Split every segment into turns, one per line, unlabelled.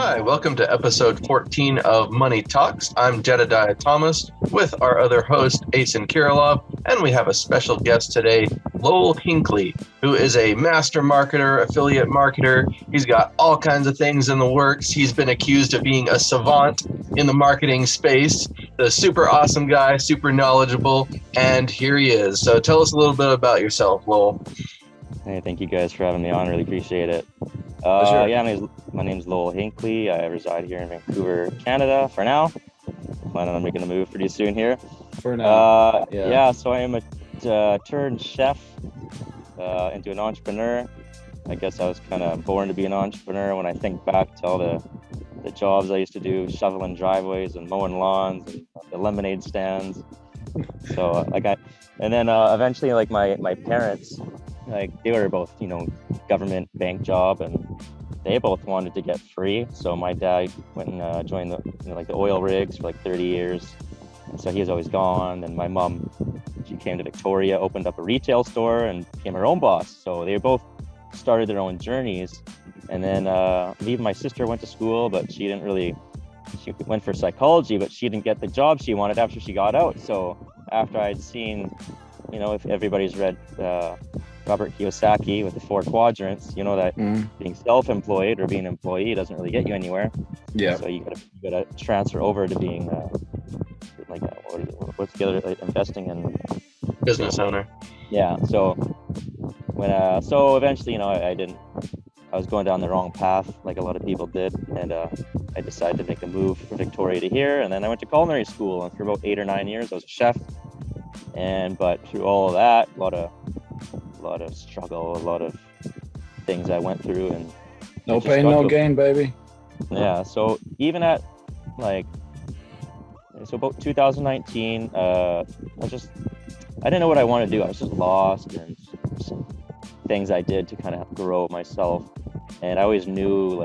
Hi, welcome to episode 14 of Money Talks. I'm Jedediah Thomas with our other host, Asen Kirilov, and we have a special guest today, Lowell Hinkley, who is a master marketer, affiliate marketer. He's got all kinds of things in the works. He's been accused of being a savant in the marketing space, the super awesome guy, super knowledgeable, and here he is. So tell us a little bit about yourself, Lowell.
Hey, thank you guys for having me on. Really appreciate it.
Sure.
My name's Lowell Hinkley. I reside here in Vancouver, Canada for now. Planning on making a move pretty soon here.
For now.
So I am a turned chef into an entrepreneur. I guess I was kind of born to be an entrepreneur when I think back to all the jobs I used to do, shoveling driveways and mowing lawns and the lemonade stands. So eventually my parents, they were both, government bank job, and they both wanted to get free. So my dad went and joined the oil rigs for 30 years. And so he was always gone. And my mom, she came to Victoria, opened up a retail store and became her own boss. So they both started their own journeys. And then even my sister went to school, but she went for psychology, but she didn't get the job she wanted after she got out. So after I'd seen, if everybody's read Robert Kiyosaki with the 4 quadrants, that being self-employed or being an employee doesn't really get you anywhere.
Yeah.
So you gotta transfer over to being what's the other, investing in
Business owner.
Yeah. So so eventually, I was going down the wrong path, like a lot of people did, and I decided to make a move from Victoria to here, and then I went to culinary school, and for about 8 or 9 years I was a chef. But through all of that, a lot of struggle, a lot of things I went through, and
no pain, no gain, baby.
Yeah. So even at about 2019, I didn't know what I wanted to do. I was just lost, and some things I did to kind of grow myself. And I always knew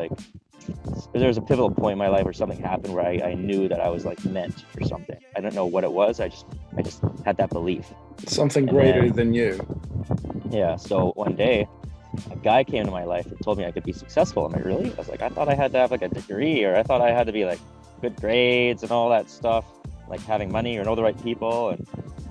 there was a pivotal point in my life where something happened where I knew that I was meant for something. I don't know what it was. I just had that belief.
Something greater than you.
Yeah. So one day, a guy came to my life and told me I could be successful. I'm like, really? I was like, I thought I had to have a degree, or I thought I had to be good grades and all that stuff, having money or know the right people. And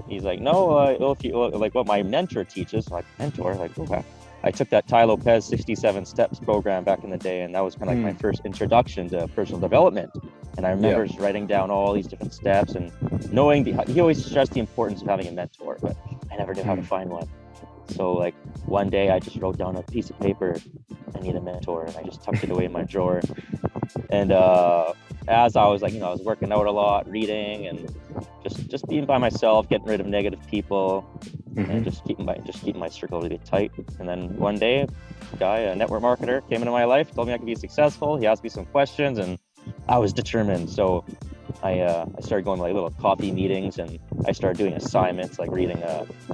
he's like, no, if you what my mentor teaches, okay. I took that Tai Lopez 67 Steps program back in the day, and that was kind of my first introduction to personal development. And I remember just writing down all these different steps and knowing he always stressed the importance of having a mentor, but I never knew how to find one. So one day I just wrote down a piece of paper, I need a mentor, and I just tucked it away in my drawer. And as I was I was working out a lot, reading, and just being by myself, getting rid of negative people, and just keeping my circle really tight. And then one day, a guy, a network marketer, came into my life, told me I could be successful. He asked me some questions, and I was determined. So I started going to little coffee meetings, and I started doing assignments like reading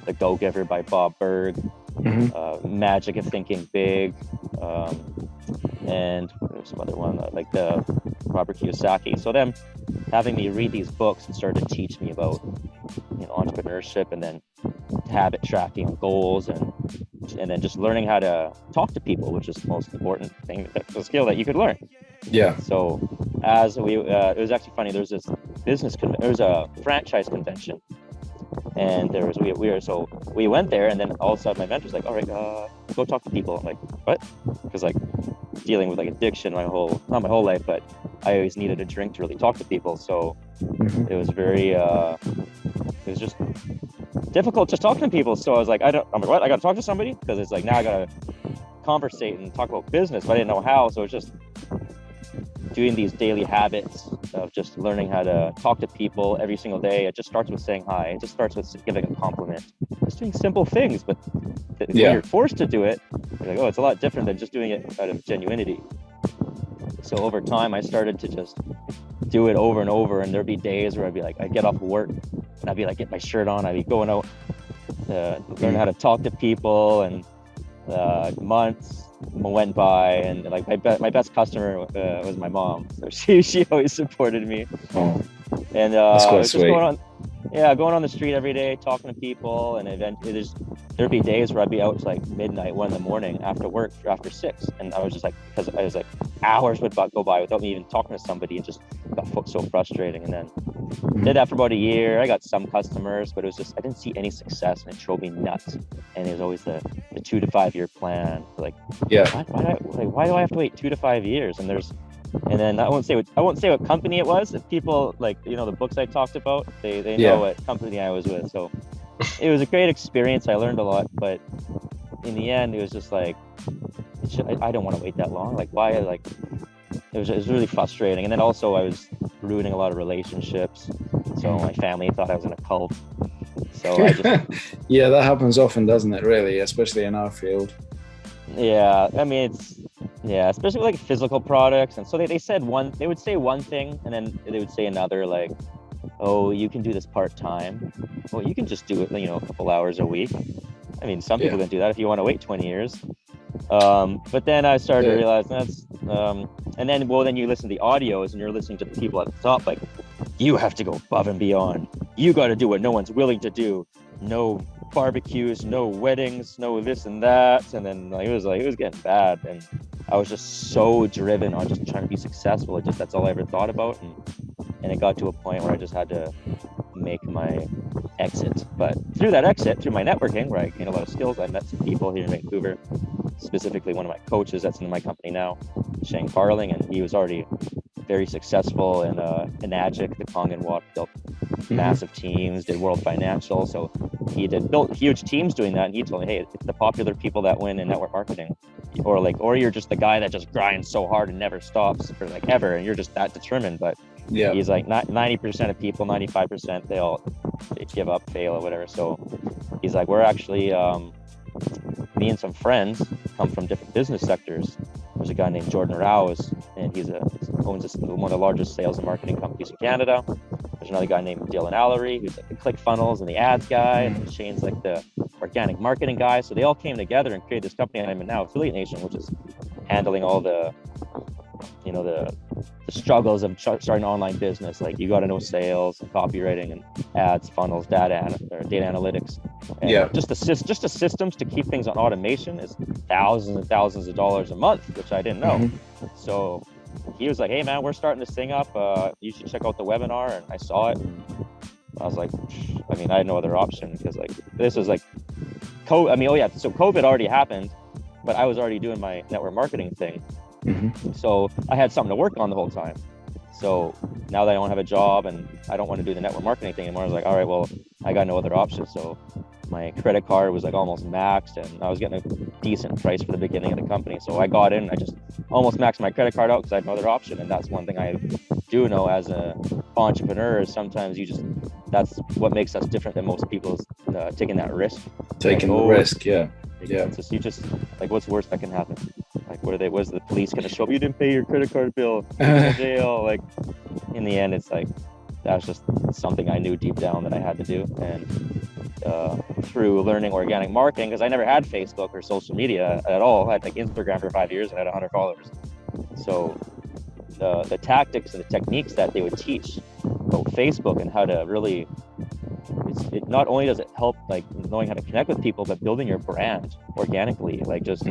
The Go-Giver by Bob Berg, Magic of Thinking Big, and there's some other one like the Robert Kiyosaki. So them having me read these books and started to teach me about entrepreneurship, and then habit tracking, goals, and then just learning how to talk to people, which is the most important thing, the skill that you could learn.
Yeah.
So as it was actually funny. There's this there was a franchise convention, and we went there, and then all of a sudden my mentor's like, all right, go talk to people. I'm like, what? Because dealing with addiction not my whole life, but I always needed a drink to really talk to people. So it was very it was just difficult just talking to people. So I was like, I'm like, what? I got to talk to somebody, because it's now I got to conversate and talk about business, but I didn't know how. So it's just doing these daily habits of just learning how to talk to people every single day. It just starts with saying hi. It just starts with giving a compliment. Just doing simple things, but when you're forced to do it, you're it's a lot different than just doing it out of genuinity. So over time, I started to just do it over and over, and there'd be days where I'd get off work, and I'd be get my shirt on, I'd be going out to learn how to talk to people, and months went by, and my best customer was my mom. So she always supported me. And
that's quite
just
sweet.
Going on the street every day, talking to people, and there'd be days where I'd be out to midnight, 1 a.m. after work, after 6, and I was just because I was hours would go by without me even talking to somebody, and just got so frustrating. And then did that for about a year. I got some customers, but it was just, I didn't see any success, and it drove me nuts. And it was always the 2 to 5 year plan. Like, why do I have to wait 2 to 5 years? And then I won't say what company it was. If people, like, you know, the books I talked about, they know what company I was with. So it was a great experience. I learned a lot, but in the end, it was just like, I don't want to wait that long. Like, why? Like, it was really frustrating. And then also I was ruining a lot of relationships. So my family thought I was in a cult. So I just
yeah, that happens often, doesn't it? Really, especially in our field.
Yeah, I mean, especially like physical products. And so they would say one thing, and then they would say another, like, oh, you can do this part-time. Well, you can just do it, you know, a couple hours a week. I mean, some people can do that if you want to wait 20 years. But then I started to realize and then you listen to the audios, and you're listening to the people at the top, like, you have to go above and beyond. You got to do what no one's willing to do. No barbecues, no weddings, no this and that. And then it was getting bad. And I was just so driven on just trying to be successful. That's all I ever thought about. And it got to a point where I just had to make my exit. But through that exit, through my networking, where I gained a lot of skills, I met some people here in Vancouver, specifically one of my coaches that's in my company now, Shane Carling, and he was already very successful in Enagic, the Kong and Watt, built massive teams, did World Financial. So he built huge teams doing that. And he told me, hey, it's the popular people that win in network marketing, or you're just the guy that just grinds so hard and never stops for like ever, and you're just that determined. But he's like, 90% of people, 95%, they give up, fail, or whatever. So he's like, we're actually me and some friends come from different business sectors. There's a guy named Jordan Rouse, and he owns one of the largest sales and marketing companies in Canada. There's another guy named Dylan Allery, who's like the ClickFunnels and the ads guy, and Shane's like the organic marketing guy. So they all came together and created this company I'm in now, Affiliate Nation, which is handling all the struggles of starting an online business. Like, you got to know sales, and copywriting, and ads, funnels, data analytics. And just the systems to keep things on automation is thousands and thousands of dollars a month, which I didn't know. So he was like, hey man, we're starting this thing up. You should check out the webinar. And I saw it. And I was like, I mean, I had no other option, because like, this was like, so COVID already happened, but I was already doing my network marketing thing. So I had something to work on the whole time. So now that I don't have a job and I don't want to do the network marketing thing anymore, I was like, all right, well, I got no other option. So my credit card was like almost maxed, and I was getting a decent price for the beginning of the company. So I got in, I just almost maxed my credit card out because I had no other option. And that's one thing I do know as an entrepreneur, is sometimes that's what makes us different than most people, is taking that risk.
Taking the risk, yeah.
It's just, you just, like, what's worse that can happen? Like, what's the police going to show up? You didn't pay your credit card bill, you're in jail. Like, in the end, it's like, that was just something I knew deep down that I had to do. And through learning organic marketing, because I never had Facebook or social media at all. I had like Instagram for 5 years and had 100 followers. So the tactics and the techniques that they would teach about Facebook and how to really, it not only does it help like knowing how to connect with people, but building your brand organically, like just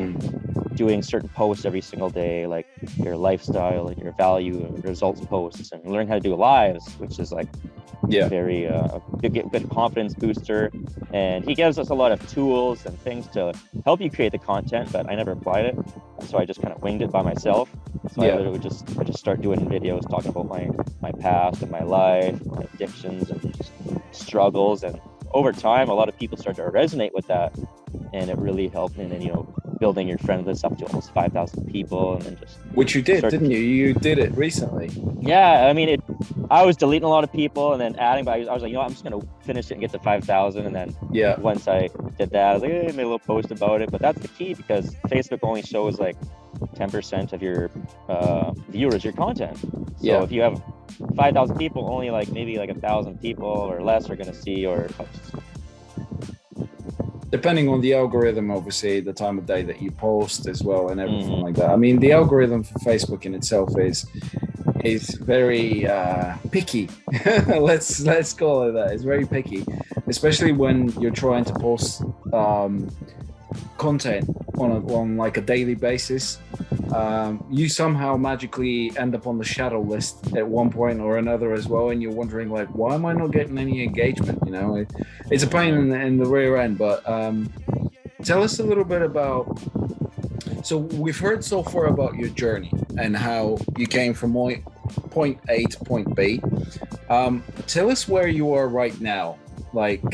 doing certain posts every single day, like your lifestyle and your value and results posts, and learning how to do lives, which is like very good confidence booster. And he gives us a lot of tools and things to help you create the content, but I never applied it, so I just kind of winged it by myself. So I literally just start doing videos talking about my past and my life, my addictions and just struggles. And over time, a lot of people start to resonate with that, and it really helped me. And then, building your friend list up to almost 5,000 people, and then just,
which you did, didn't you? You did it recently.
Yeah, I mean, I was deleting a lot of people and then adding, but I was like, I'm just gonna finish it and get to 5,000. And then once I did that, I was like, hey, I made a little post about it. But that's the key, because Facebook only shows like 10% of your viewers your content. So if you have 5,000 people, only like maybe like 1,000 people or less are gonna see your posts.
Depending on the algorithm, obviously, the time of day that you post as well, and everything like that. I mean, the algorithm for Facebook in itself is very picky. let's call it that. It's very picky, especially when you're trying to post content on like a daily basis, you somehow magically end up on the shadow list at one point or another as well, and you're wondering like, why am I not getting any engagement? It's a pain in the rear end. But tell us a little bit about, so we've heard so far about your journey and how you came from point A to point B. Tell us where you are right now, like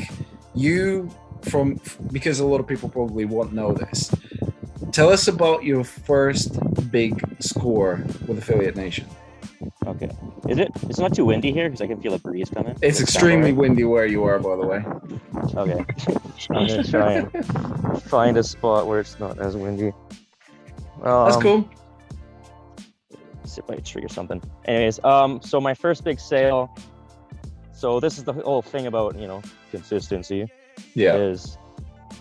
because a lot of people probably won't know this. Tell us about your first big score with Affiliate Nation.
Okay. It's not too windy here because I can feel a breeze coming?
It's extremely windy where you are, by the way.
Okay. I'm going to try and find a spot where it's not as windy.
That's cool.
See if I trigger something. Anyways, so my first big sale. So this is the whole thing about, consistency.
Yeah.
Is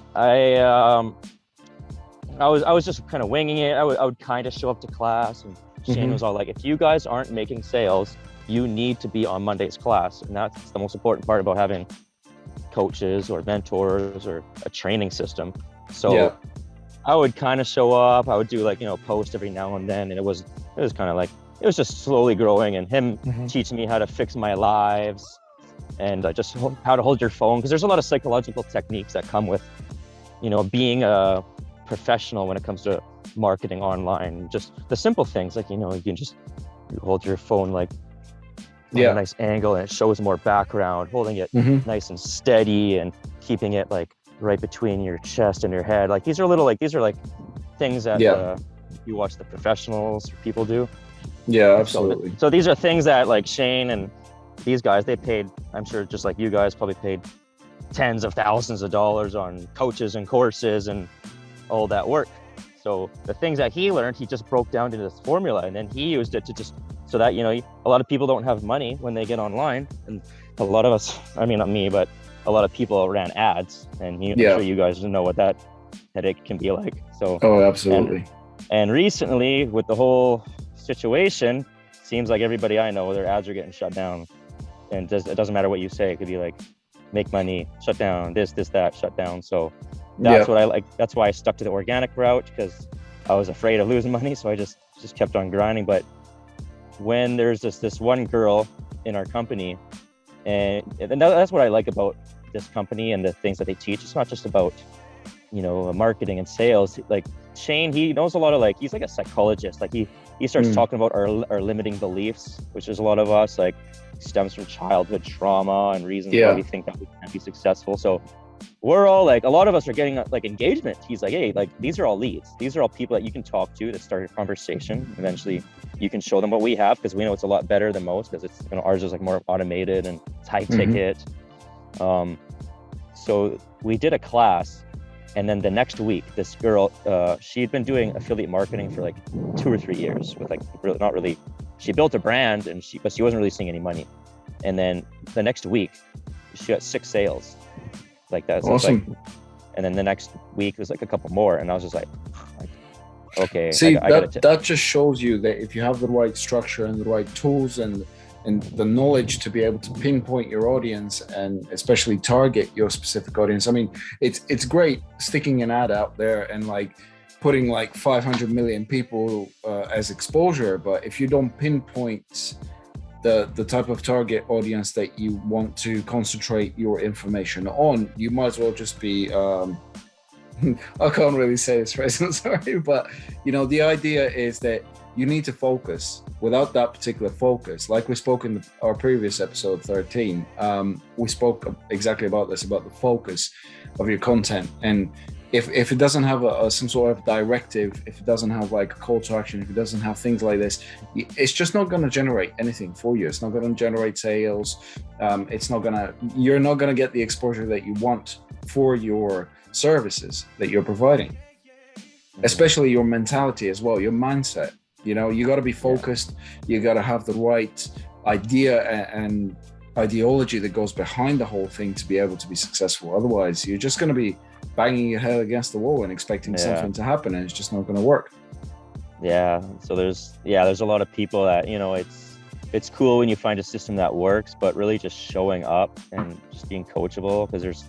I was just kind of winging it. I would kind of show up to class, and Shane was all like, if you guys aren't making sales, you need to be on Monday's class. And that's the most important part about having coaches or mentors or a training system. So I would kind of show up. I would do post every now and then. And it was kind of like, it was just slowly growing, and him teaching me how to fix my lives and just how to hold your phone. Because there's a lot of psychological techniques that come with, being a professional when it comes to marketing online. Just the simple things like, you can just hold your phone like at a nice angle and it shows more background, holding it nice and steady and keeping it like right between your chest and your head. Like these are things that you watch the professionals or people do.
Yeah, absolutely.
So these are things that like Shane and these guys, they paid, I'm sure just like you guys probably paid tens of thousands of dollars on coaches and courses and all that work. So the things that he learned, he just broke down into this formula, and then he used it to just, so that, a lot of people don't have money when they get online. And a lot of us, I mean, not me, but a lot of people ran ads, and I'm sure you guys know what that headache can be like. So,
absolutely.
And recently with the whole situation, seems like everybody I know, their ads are getting shut down. And it doesn't matter what you say. It could be like, make money, shut down, this, that, shut down. So that's what I like. That's why I stuck to the organic route, because I was afraid of losing money. So I just kept on grinding. But when there's this one girl in our company, and that's what I like about this company and the things that they teach. It's not just about, marketing and sales. Like Shane, he knows a lot of he's like a psychologist. Like he starts talking about our limiting beliefs, which is a lot of us stems from childhood trauma and reasons why we think that we can't be successful. So we're all a lot of us are getting engagement. He's like, hey, these are all leads. These are all people that you can talk to that start a conversation. Eventually you can show them what we have, because we know it's a lot better than most, because it's ours is more automated and it's high ticket. So we did a class, and then the next week, this girl, she'd been doing affiliate marketing for 2 or 3 years with not really. She built a brand, but she wasn't really seeing any money. And then the next week, she got 6 sales like that. So
awesome.
And then the next week, there's a couple more, and I was just okay.
See, that just shows you that if you have the right structure and the right tools and the knowledge to be able to pinpoint your audience and especially target your specific audience. I mean, it's great sticking an ad out there and putting 500 million people as exposure, but if you don't pinpoint the type of target audience that you want to concentrate your information on, you might as well just be I can't really say this phrase, I'm sorry, but the idea is that you need to focus. Without that particular focus, like we spoke in our previous episode 13, we spoke exactly about this, about the focus of your content. And if it doesn't have some sort of directive, if it doesn't have a call to action, if it doesn't have things like this, it's just not going to generate anything for you. It's not going to generate sales. You're not going to get the exposure that you want for your services that you're providing, especially your mentality as well, your mindset. You got to be focused. You got to have the right idea and ideology that goes behind the whole thing to be able to be successful. Otherwise, you're just going to be banging your head against the wall and expecting something to happen, and it's just not going to work.
Yeah. So there's a lot of people that, it's cool when you find a system that works, but really just showing up and just being coachable, because there's,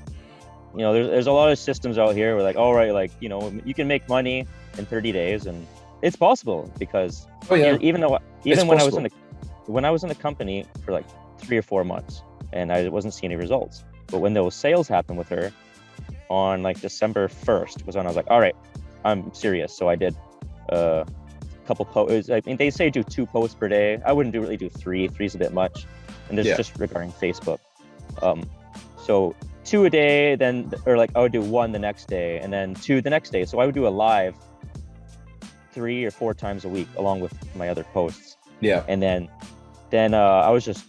there's a lot of systems out here where like, all right, like, you can make money in 30 days, and it's possible because even when I was in the company for like 3 or 4 months and I wasn't seeing any results, but when those sales happened with her on like December 1st was when I was like, all right, I'm serious. So I did a couple posts. I mean, they say do 2 posts per day. I wouldn't really do 3. 3's a bit much, and this is just regarding Facebook. So 2 a day, or like I would do 1 the next day, and then 2 the next day. So I would do a live 3 or 4 times a week along with my other posts.
Yeah.
And then I was just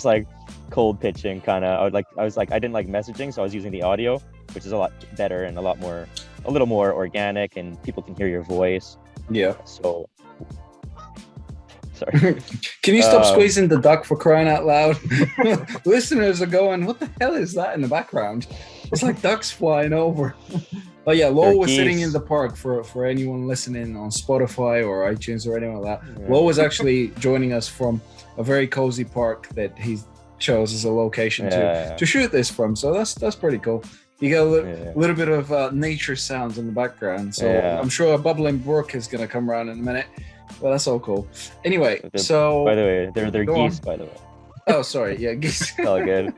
like cold pitching kind of. I didn't like messaging, so I was using the audio, which is a lot better and a little more organic, and people can hear your voice.
Yeah.
So sorry.
Can you stop squeezing the duck, for crying out loud? Listeners are going, what the hell is that in the background? It's like ducks flying over. But yeah, Lowell was sitting in the park for anyone listening on Spotify or iTunes or anything like that. Yeah. Lowell was actually joining us from a very cozy park that he chose as a location to shoot this from. So that's pretty cool. You got a little bit of nature sounds in the background. So I'm sure a bubbling brook is going to come around in a minute. Well, that's all cool. Anyway, so...
By the way, they're geese, by the way.
Oh, sorry. Yeah, geese.
All good.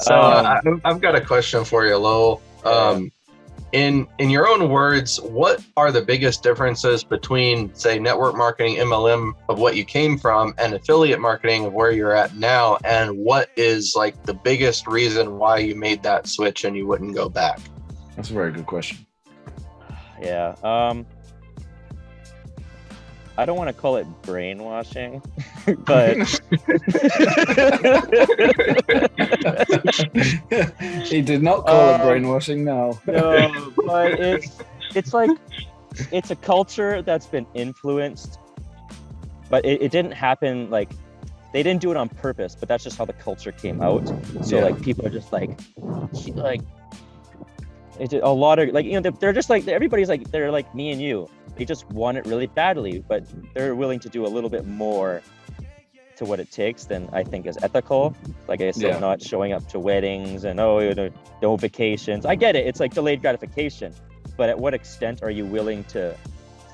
So I've got a question for you, Lowell. In your own words, what are the biggest differences between, say, network marketing, MLM of what you came from, and affiliate marketing of where you're at now? And what is like the biggest reason why you made that switch and you wouldn't go back?
That's a very good question.
Yeah. I don't want to call it brainwashing, but
he did not call it brainwashing. No,
but it's like it's a culture that's been influenced, but it didn't happen like they didn't do it on purpose. But that's just how the culture came out. So like people are just like it's a lot of like they're just like everybody's like they're like me and you. They just want it really badly, but they're willing to do a little bit more to what it takes than I think is ethical. Like I said, not showing up to weddings and no vacations. I get it. It's like delayed gratification, but at what extent are you willing to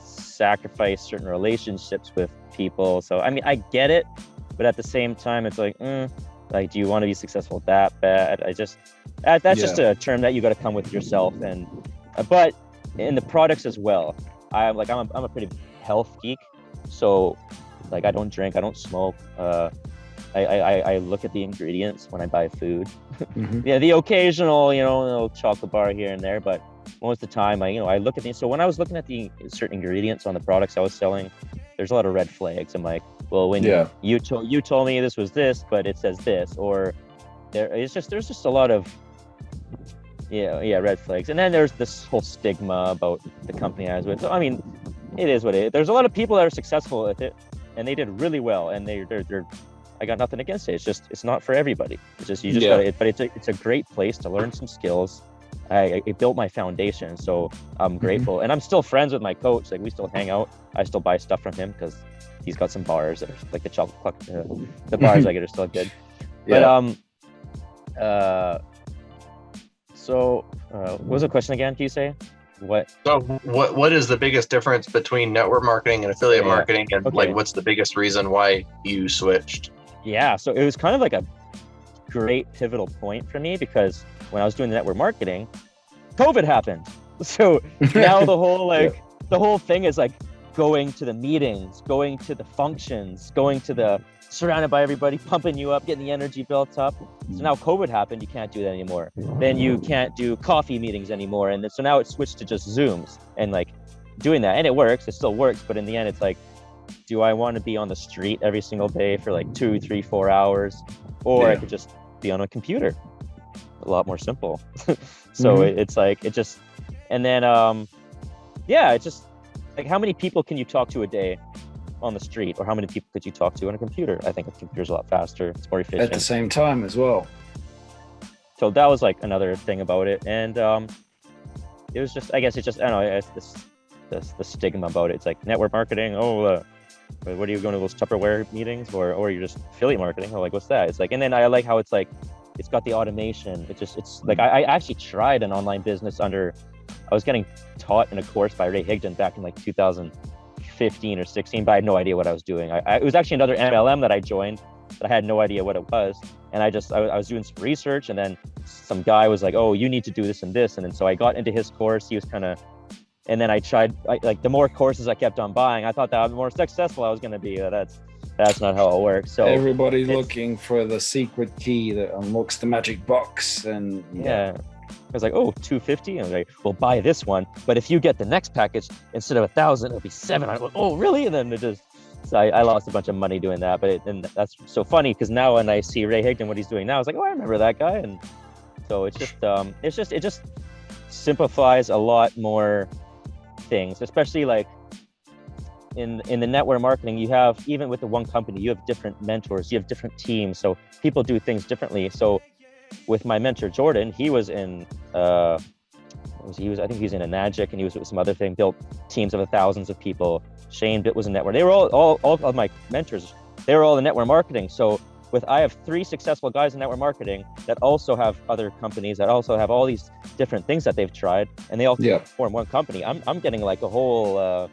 sacrifice certain relationships with people? So, I mean, I get it, but at the same time, it's like, do you want to be successful that bad? That's just a term that you got to come with yourself. And, but in the products as well, I'm a pretty health geek, so like I don't drink, I don't smoke. I look at the ingredients when I buy food. Mm-hmm. The occasional chocolate bar here and there, but most of the time I look at these. So when I was looking at the certain ingredients on the products I was selling, there's a lot of red flags. I'm like, well, when you told me this was this, but it says this, or there's just a lot of red flags. And then there's this whole stigma about the company I was with. So I mean, it is what it is. There's a lot of people that are successful with it, and they did really well. And they're I got nothing against it. It's not for everybody. It's just gotta, but it's a great place to learn some skills. It built my foundation, so I'm grateful. And I'm still friends with my coach. Like we still hang out. I still buy stuff from him because he's got some bars that are like the chocolate cluck. The bars I get are still good. But So, what was the question again? Can you say what?
So, what is the biggest difference between network marketing and affiliate marketing, and like, what's the biggest reason why you switched?
Yeah, so it was kind of like a great pivotal point for me because when I was doing the network marketing, COVID happened. So now the whole the whole thing is like going to the meetings, going to the functions, going to the surrounded by everybody, pumping you up, getting the energy built up. So now COVID happened, you can't do that anymore. Then you can't do coffee meetings anymore. And so now it's switched to just Zooms and like doing that. And it works, it still works. But in the end, it's like, do I want to be on the street every single day for like 2, 3, 4 hours? Or I could just be on a computer. A lot more simple. So it's like, it just, and then, it's just like, how many people can you talk to a day on the street, or how many people could you talk to on a computer? I think a computer's a lot faster, it's more efficient.
At the same time as well.
So that was like another thing about it. And it was just, I guess it's just, I don't know, it's the stigma about it. It's like network marketing, what are you going to those Tupperware meetings, or you're just affiliate marketing? Oh, like, what's that? It's like, and then I like how it's like, it's got the automation. It's like, I actually tried an online business I was getting taught in a course by Ray Higdon back in like 2015 or 16, but I had no idea what I was doing. It was actually another MLM that I joined, but I had no idea what it was. And I was doing some research, and then some guy was like, oh, you need to do this and this. And then so I got into his course. He was and then I tried, like the more courses I kept on buying, I thought that the more successful I was going to be. That's not how it works. So
everybody's looking for the secret key that unlocks the magic box. And
yeah. I was like, oh, $250? And I was like, well, buy this one. But if you get the next package, instead of $1,000, it'll be $700. I went, oh, really? And then so I lost a bunch of money doing that. And that's so funny, because now when I see Ray Higdon, what he's doing now, I was like, oh, I remember that guy. And so it just simplifies a lot more things, especially like in the network marketing. You have, even with the one company, you have different mentors, you have different teams, so people do things differently. So with my mentor Jordan, he was in I think he was in a Magic, and he was with some other thing, built teams of thousands of people. Shane was in network. They were all of my mentors, they were all in network marketing. So I have 3 successful guys in network marketing that also have other companies, that also have all these different things that they've tried, and they all form one company. I'm getting like a whole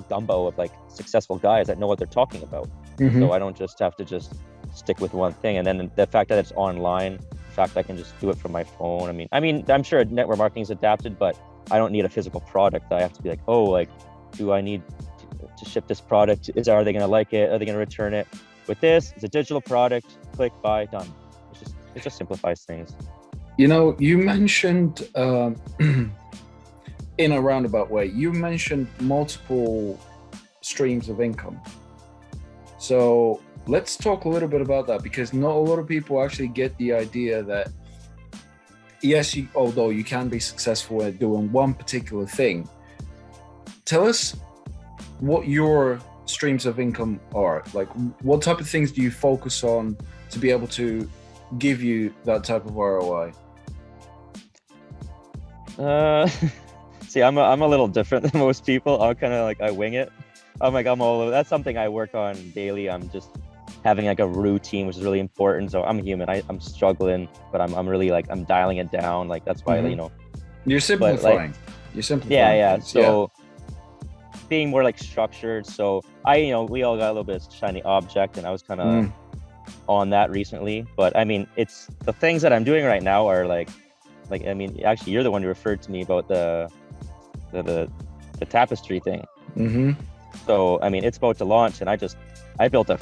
gumbo of like successful guys that know what they're talking about. So I don't just have to just stick with one thing. And then the fact that it's online, the fact that I can just do it from my phone. I mean, I'm sure network marketing is adapted, but I don't need a physical product. I have to be like, oh, like, do I need to ship this product? Are they going to like it? Are they going to return it? With this, it's a digital product. Click, buy, done. It just simplifies things.
You know, you mentioned in a roundabout way, you mentioned multiple streams of income. So let's talk a little bit about that, because not a lot of people actually get the idea that, yes, although you can be successful at doing one particular thing. Tell us what your streams of income are. Like, what type of things do you focus on to be able to give you that type of ROI?
See, I'm a little different than most people. I'm kind of like, I wing it. I'm all over. That's something I work on daily. I'm just having like a routine, which is really important. So I'm human. I'm struggling, but I'm really like, I'm dialing it down. Like, that's why,
You're simplifying. You're simplifying.
Yeah. So being more like structured. So we all got a little bit of shiny object, and I was kind of on that recently. But I mean, it's the things that I'm doing right now are like, I mean, actually, you're the one who referred to me about the tapestry thing. So I mean, it's about to launch, and I built a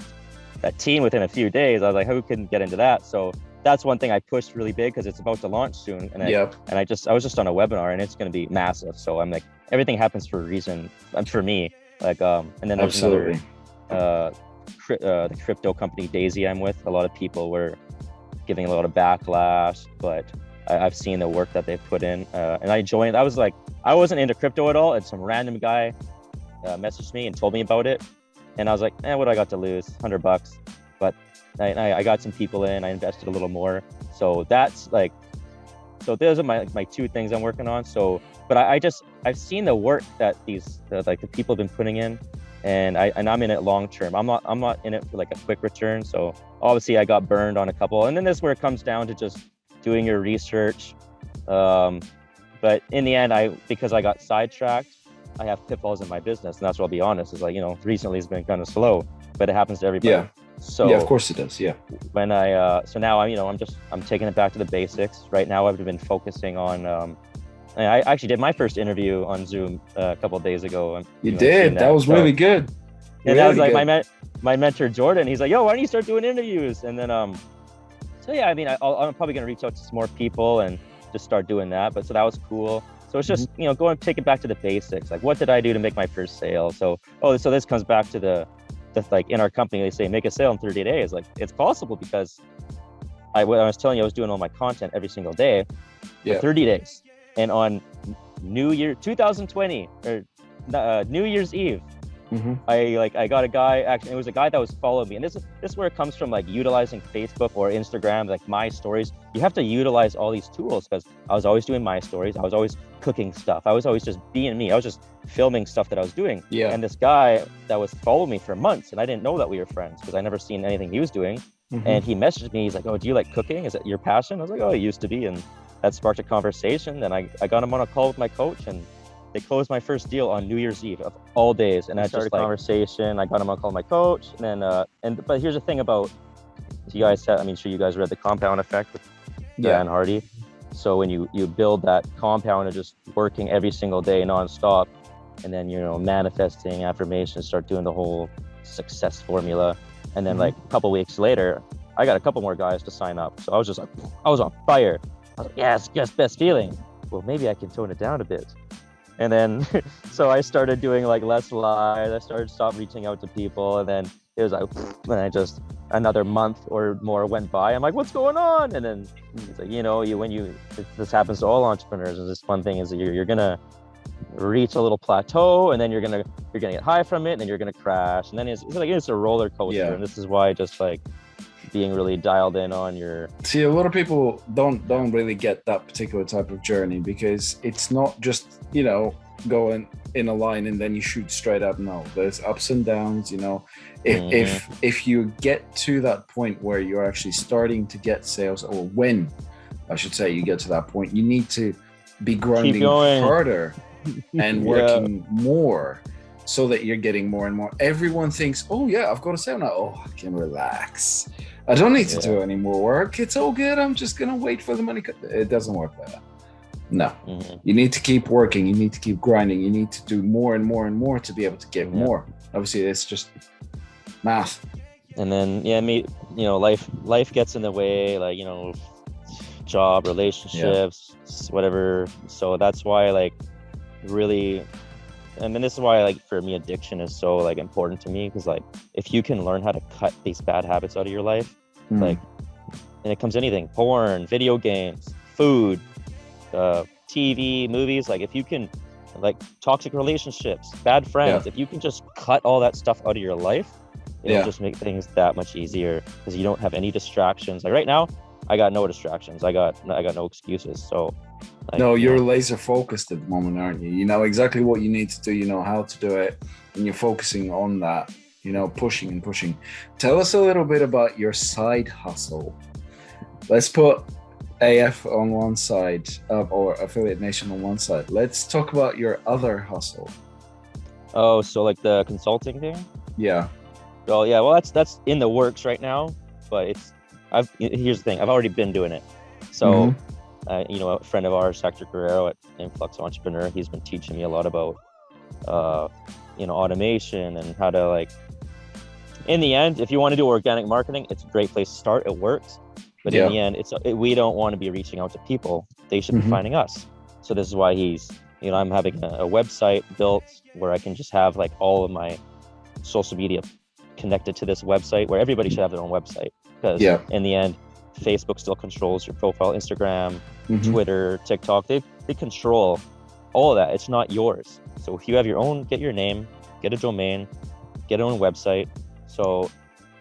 team within a few days. I was like, who can get into that? So that's one thing I pushed really big, because it's about to launch soon. And I was just on a webinar, and it's going to be massive. So I'm like, everything happens for a reason. For me, like, and then there's another, the crypto company Daisy I'm with. A lot of people were giving a lot of backlash, but I've seen the work that they've put in, and I joined. I was like, I wasn't into crypto at all, and some random guy messaged me and told me about it, and I was like, what do I got to lose? $100. But I got some people in. I invested a little more. So that's like, so those are my 2 things I'm working on. So, but I've seen the work that the people have been putting in, and I'm in it long term. I'm not in it for like a quick return. So obviously I got burned on a couple, and then this is where it comes down to just doing your research. But in the end, because I got sidetracked, I have pitfalls in my business, and that's what I'll be honest. Is like, recently it's been kind of slow, but it happens to everybody.
Yeah.
So
yeah, of course it does. Yeah.
When so now I'm taking it back to the basics. Right now I've been focusing on. I actually did my first interview on Zoom a couple of days ago.
You did. That was really good.
And that was like my mentor Jordan. He's like, "Yo, why don't you start doing interviews?" And then so yeah, I mean, I'm probably gonna reach out to some more people and just start doing that. But so that was cool. So it's just go and take it back to the basics. Like, what did I do to make my first sale? So so this comes back to the like, in our company they say make a sale in 30 days. Like, it's possible, because I was telling you, I was doing all my content every single day for 30 days. And on New Year 2020 or New Year's Eve, I got a guy. Actually, it was a guy that was following me, and this is where it comes from, like utilizing Facebook or Instagram, like my stories. You have to utilize all these tools, because I was always doing my stories. I was always cooking stuff. I was always just being me. I was just filming stuff that I was doing. Yeah. And this guy that was following me for months, and I didn't know that we were friends, because I never seen anything he was doing. And he messaged me, he's like, oh, do you like cooking? Is that your passion? I was like, oh, it used to be. And that sparked a conversation. Then I got him on a call with my coach, and they closed my first deal on New Year's Eve of all days. And I started a conversation. I got him on a call with my coach. And then, but here's the thing about, you guys said, sure you guys read The Compound Effect with Dan Hardy. So when you build that compound of just working every single day nonstop, and then, manifesting affirmations, start doing the whole success formula. And then like a couple weeks later, I got a couple more guys to sign up. So I was just like, I was on fire. I was like, yes, best feeling. Well, maybe I can tone it down a bit. And then, so I started doing like less lives. I started stop reaching out to people. And then it was like, and I just, another month or more went by. I'm like, what's going on? And then it's like, this happens to all entrepreneurs. And this fun thing is that you're going to reach a little plateau, and then you're gonna get high from it, and then you're gonna crash, and then it's a roller coaster. And this is why just like being really dialed in on your
a lot of people don't really get that particular type of journey, because it's not just going in a line and then you shoot straight up. No, there's ups and downs. If you get to that point where you're actually starting to get sales, or when I should say you get to that point, you need to be grinding harder and working more, so that you're getting more and more. Everyone thinks, oh yeah, I've got a sale now. Oh, I can relax. I don't need to do any more work. It's all good. I'm just going to wait for the money. It doesn't work like that. No, you need to keep working. You need to keep grinding. You need to do more and more and more to be able to get more. Obviously, it's just math.
And then, life gets in the way, like, job, relationships, whatever. So that's why, like, really, and then this is why, like, for me, addiction is so like important to me, because like if you can learn how to cut these bad habits out of your life, like, and it comes to anything, porn, video games, food, TV, movies, like if you can, like, toxic relationships, bad friends, if you can just cut all that stuff out of your life, it'll just make things that much easier, because you don't have any distractions. Like right now, I got no distractions. I got no excuses. So
you're laser focused at the moment, aren't you? You know exactly what you need to do, you know how to do it, and you're focusing on that, pushing and pushing. Tell us a little bit about your side hustle. Let's put AF on one side, or Affiliate Nation on one side. Let's talk about your other hustle.
Oh, so like the consulting thing?
Yeah.
Well, yeah, well, that's in the works right now, but here's the thing, I've already been doing it. So, a friend of ours, Hector Guerrero at Influx Entrepreneur, he's been teaching me a lot about, automation and how to, like, in the end, if you want to do organic marketing, it's a great place to start. It works. But in the end, we don't want to be reaching out to people. They should be finding us. So this is why I'm having a website built where I can just have like all of my social media connected to this website, where everybody should have their own website. Because in the end, Facebook still controls your profile, Instagram, Twitter, TikTok. They control all of that. It's not yours. So if you have your own, get your name, get a domain, get your own website. So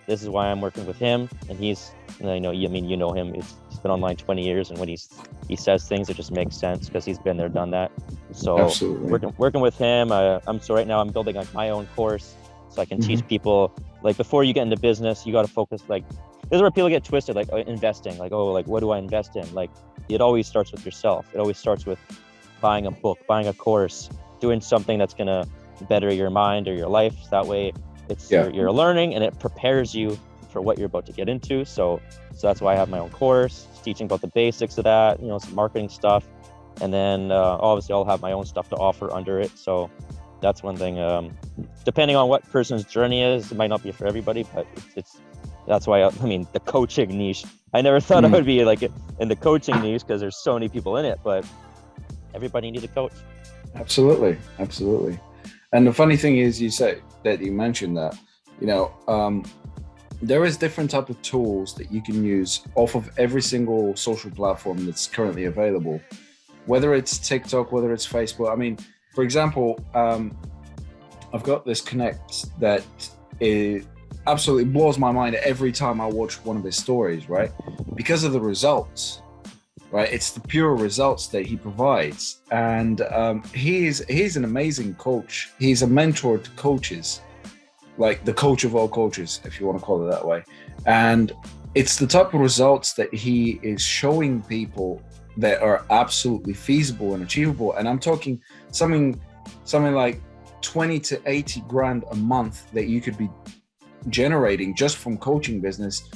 this is why I'm working with him, and he's, you know him. He's been online 20 years, and when he says things, it just makes sense because he's been there, done that. So working with him. Right now I'm building like my own course, so I can teach people, like, before you get into business, you got to focus. Like, this is where people get twisted, like investing, like, oh, like, what do I invest in? Like, it always starts with yourself. It always starts with buying a book, buying a course, doing something that's gonna better your mind or your life. That way you're learning, and it prepares you for what you're about to get into. So that's why I have my own course, teaching about the basics of that, some marketing stuff. And then obviously I'll have my own stuff to offer under it. So that's one thing. Depending on what person's journey is, it might not be for everybody, but that's why, the coaching niche, I never thought I would be like in the coaching niche, because there's so many people in it, but everybody needs a coach.
Absolutely. And the funny thing is, you mentioned that, there is different type of tools that you can use off of every single social platform that's currently available, whether it's TikTok, whether it's Facebook. For example, I've got this Connect that absolutely blows my mind every time I watch one of his stories, right? Because of the results, right? It's the pure results that he provides. And he's an amazing coach. He's a mentor to coaches, like the coach of all coaches, if you want to call it that way. And it's the type of results that he is showing people that are absolutely feasible and achievable. And I'm talking something like 20 to 80 grand a month that you could be generating just from coaching business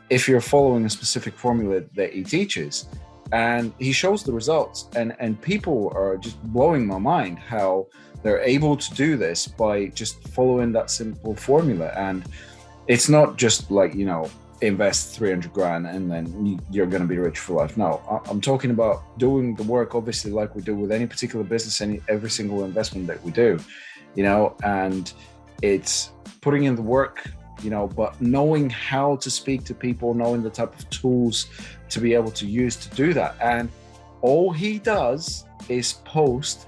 if you're following a specific formula that he teaches. And he shows the results, and people are just blowing my mind how they're able to do this by just following that simple formula. And it's not just like, you know, invest 300 grand and then you're going to be rich for life. No, I'm talking about doing the work, obviously, like we do with any particular business, every single investment that we do, you know, and it's putting in the work, you know, but knowing how to speak to people, knowing the type of tools to be able to use to do that. And all he does is post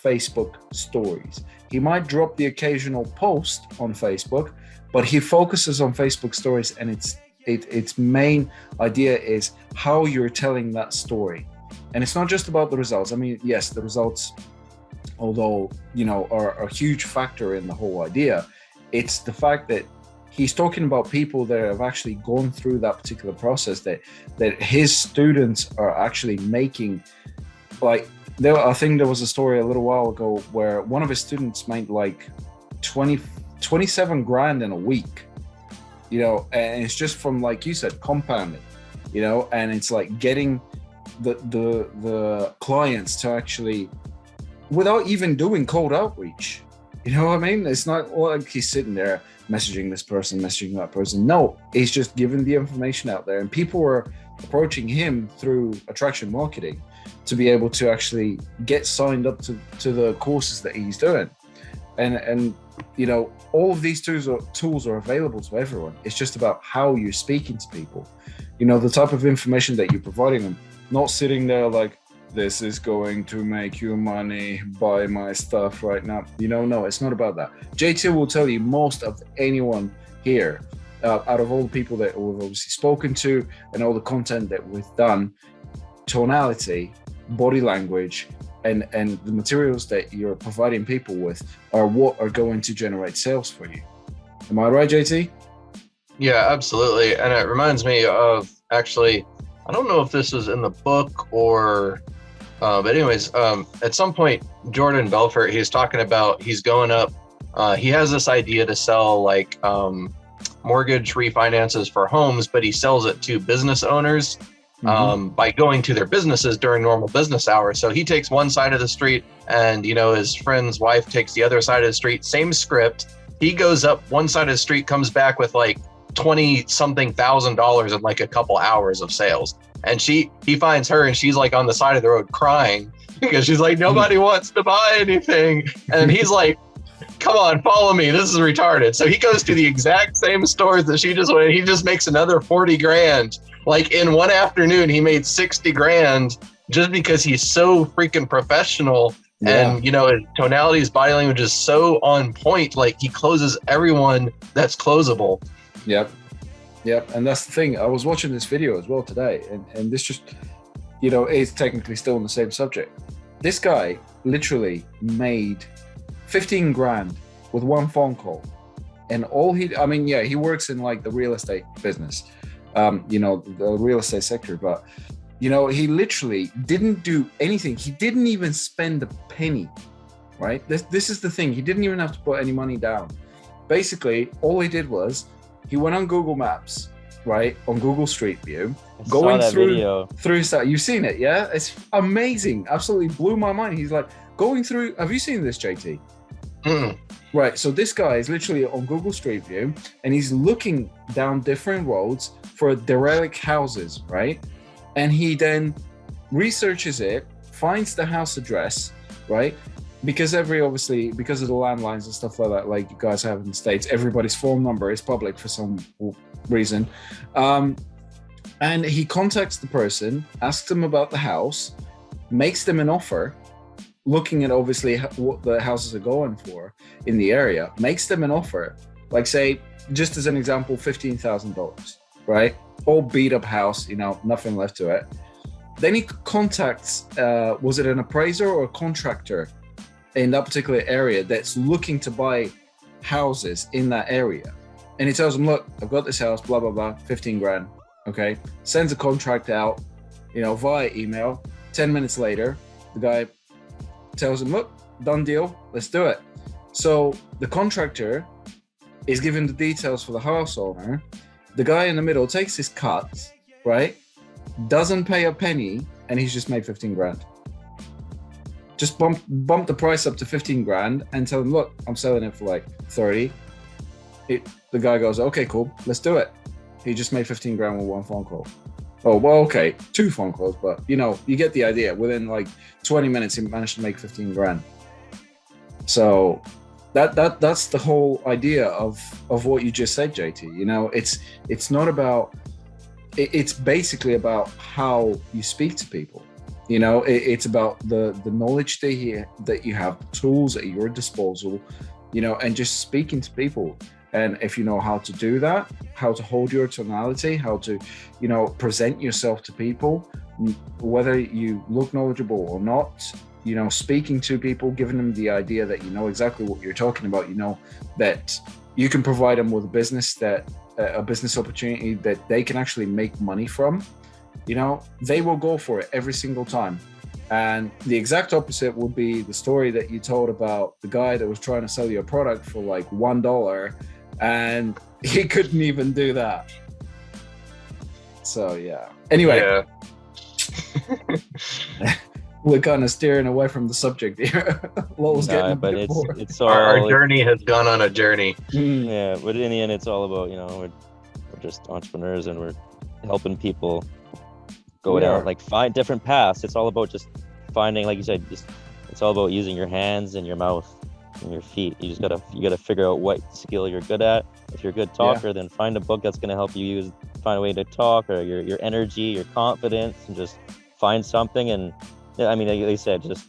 Facebook stories. He might drop the occasional post on Facebook, but he focuses on Facebook stories, and its main idea is how you're telling that story. And it's not just about the results. I mean, yes, the results, although, you know, are a huge factor in the whole idea, it's the fact that he's talking about people that have actually gone through that particular process, that his students are actually making. Like, I think there was a story a little while ago where one of his students made like 27 grand in a week, you know, and it's just from, like you said, compounding, you know, and it's like getting the clients to actually, without even doing cold outreach, you know what I mean? It's not like he's sitting there messaging this person, messaging that person. No, he's just giving the information out there, and people are approaching him through attraction marketing to be able to actually get signed up to the courses that he's doing. And you know, all of these tools are available to everyone. It's just about how you're speaking to people, you know, the type of information that you're providing them, not sitting there like, this is going to make you money, buy my stuff right now. You know, no, it's not about that. JT will tell you, most of anyone here, out of all the people that we've obviously spoken to and all the content that we've done, tonality, body language, and the materials that you're providing people with are what are going to generate sales for you. Am I right, JT?
Yeah, absolutely. And it reminds me of, actually, I don't know if this was in the book or, but anyways, at some point, Jordan Belfort, he's talking about, he's going up, he has this idea to sell like mortgage refinances for homes, but he sells it to business owners by going to their businesses during normal business hours. So he takes one side of the street, and, you know, his friend's wife takes the other side of the street, same script. He goes up one side of the street, comes back with like $20-something thousand in like a couple hours of sales. And he finds her, and she's like on the side of the road crying because she's like, nobody wants to buy anything. And he's like, come on, follow me. This is retarded. So he goes to the exact same stores that she just went. He just makes another 40 grand. Like in one afternoon, he made 60 grand just because he's so freaking professional. Yeah. And, you know, his tonality, his body language is so on point. Like, he closes everyone that's closable.
Yep. And that's the thing. I was watching this video as well today, and this just, you know, is technically still on the same subject. This guy literally made 15 grand with one phone call. And he works in like the real estate business, you know, the real estate sector, but, you know, he literally didn't do anything. He didn't even spend a penny, right? This is the thing. He didn't even have to put any money down. Basically, all he did was, he went on Google Maps, right? On Google Street View, going through stuff. You've seen it, yeah? It's amazing. Absolutely blew my mind. He's like going through. Have you seen this, JT? Right. So this guy is literally on Google Street View, and he's looking down different roads for derelict houses, right? And he then researches it, finds the house address, right? Because obviously, because of the landlines and stuff like that, like you guys have in the States, everybody's phone number is public for some reason. And he contacts the person, asks them about the house, makes them an offer, looking at obviously what the houses are going for in the area, makes them an offer, like say, just as an example, $15,000, right? All beat up house, you know, nothing left to it. Then he contacts, was it an appraiser or a contractor in that particular area that's looking to buy houses in that area? And he tells them, look, I've got this house, blah, blah, blah, 15 grand. Okay, sends a contract out, via email. 10 minutes later, the guy tells him, look, done deal, let's do it. So the contractor is given the details for the house owner. The guy in the middle takes his cut, right? Doesn't pay a penny, and he's just made 15 grand. Just bump the price up to 15 grand and tell him, look, I'm selling it for like 30. The guy goes, okay, cool, let's do it. He just made 15 grand with one phone call. Oh, well, okay, 2 phone calls, but you get the idea. Within like 20 minutes, he managed to make 15 grand. So that's the whole idea of what you just said, JT. It's not about, it's basically about how you speak to people. It's about the knowledge that you have, the tools at your disposal, and just speaking to people. And if you know how to do that, how to hold your tonality, how to, present yourself to people, whether you look knowledgeable or not, speaking to people, giving them the idea that you know exactly what you're talking about, that you can provide them with a business opportunity that they can actually make money from, they will go for it every single time. And the exact opposite would be the story that you told about the guy that was trying to sell you a product for like $1, and he couldn't even do that. So yeah. Anyway, we're kind of steering away from the subject here. Lowell's getting a bit bored.
It's all
our journey has gone on a journey.
Yeah, but in the end, it's all about we're just entrepreneurs, and we're helping people go down, like, find different paths. It's all about just finding, like you said, it's all about using your hands and your mouth and your feet. You gotta figure out what skill you're good at. If you're a good talker, then find a book that's gonna help you find a way to talk, or your energy, your confidence, and just find something. And like they said, just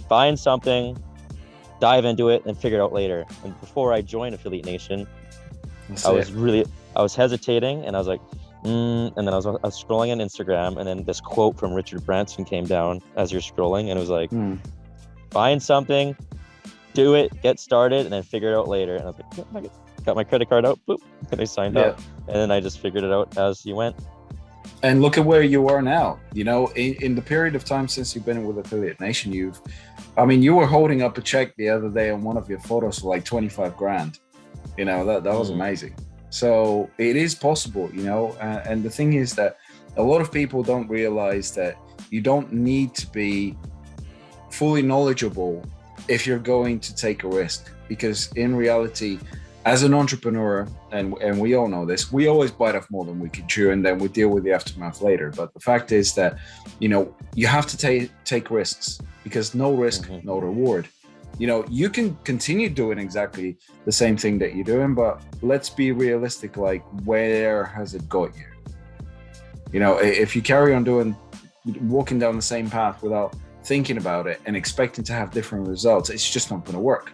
find something, dive into it, and figure it out later. And before I joined Affiliate Nation, I was hesitating, and I was like, and then I was scrolling on Instagram, and then this quote from Richard Branson came down as you're scrolling, and it was like, find something, do it, get started, and then figure it out later. And I was like, got my credit card out, boop, and I signed up, and then I just figured it out as you went.
And look at where you are now. In the period of time since you've been with Affiliate Nation, you were holding up a check the other day on one of your photos for like 25 grand. That was amazing. So it is possible, and the thing is that a lot of people don't realize that you don't need to be fully knowledgeable if you're going to take a risk, because in reality, as an entrepreneur, and we all know this, we always bite off more than we can chew, and then we deal with the aftermath later. But the fact is that, you have to take risks, because no risk, no reward. You can continue doing exactly the same thing that you're doing, but let's be realistic, like, where has it got you? If you carry on walking down the same path without thinking about it and expecting to have different results, it's just not going to work.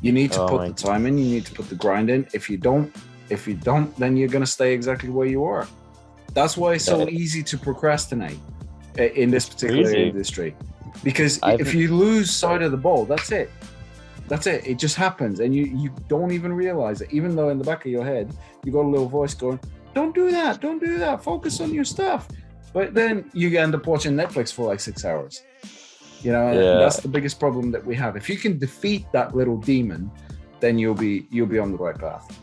You need to put the time in, you need to put the grind in. If you don't, then you're going to stay exactly where you are. That's why it's so easy to procrastinate in this particular industry. Because if you lose sight of the ball, that's it. It just happens, and you don't even realize it. Even though in the back of your head, you got a little voice going, don't do that, focus on your stuff. But then you end up watching Netflix for like 6 hours. And that's the biggest problem that we have. If you can defeat that little demon, then you'll be on the right path.